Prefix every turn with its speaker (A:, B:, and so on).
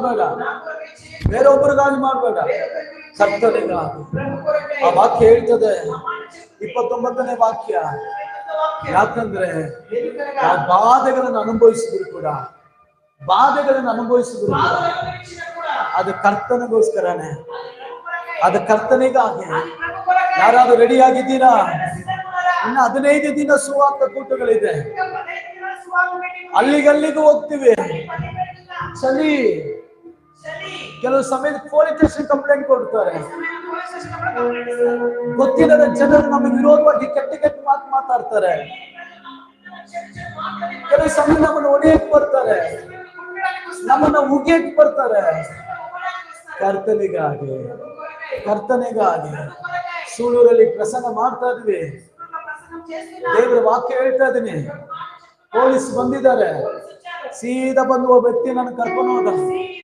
A: ಮಾಡಬೇಡ, ಬೇರೊಬ್ಬರಿಗಾಗಿ ಮಾಡಬೇಡ, ಕರ್ತನಿಗಾಗಿ. ಆ ವಾಕ್ಯ ಹೇಳ್ತದೆ, 29ನೇ ವಾಕ್ಯ, ಯಾಕಂದ್ರೆ ಆ ಬಾಧೆಗಳನ್ನು ಅನುಭವಿಸಿದ್ರು ಕೂಡ ಅದು ಕರ್ತನಿಗೋಸ್ಕರನೇ, ಅದು ಕರ್ತನಿಗಾಗಿ. ಯಾರಾದ್ರೂ ರೆಡಿ ಆಗಿದ್ದೀರಾ? ಇನ್ನು 15 ದಿನ ಸುವಾರ್ಥ ಕೂಟಗಳಿದೆ, ಅಲ್ಲಿಗಲ್ಲಿಗೂ ಹೋಗ್ತೀವಿ. ಚಳಿ, ಕೆಲವು ಸಮಯದ ಪೊಲೀಸ್ ಸ್ಟೇಷನ್ ಕಂಪ್ಲೇಂಟ್ ಕೊಡ್ತಾರೆ. ಗೊತ್ತಿಲ್ಲದ ಜನರು ನಮಗೆ ವಿರೋಧವಾಗಿ ಕೆಟ್ಟ ಮಾತು ಮಾತಾಡ್ತಾರೆ. ಕೆಲವು ಸಮಯ ನಮ್ಮನ್ನು ಹೊಡೆಯಕ್ಕೆ ಬರ್ತಾರೆ, ನಮ್ಮನ್ನ ಉಗಿಯಕ್ಕೆ ಬರ್ತಾರೆ. ಕರ್ತನಿಗಾಗಿ ಸೂಳೂರಲ್ಲಿ ಪ್ರಸಂಗ ಮಾಡ್ತಾ ಇದ್ವಿ. ದೇವರ ವಾಕ್ಯ ಹೇಳ್ತಾ ಇದೀನಿ. ಪೊಲೀಸ್ ಬಂದಿದ್ದಾರೆ, ಸೀದಾ ಬಂದು ಒಬ್ಬ ವ್ಯಕ್ತಿ ನನ್ನ ಕರ್ಕೊಂಡು ಹೋದ.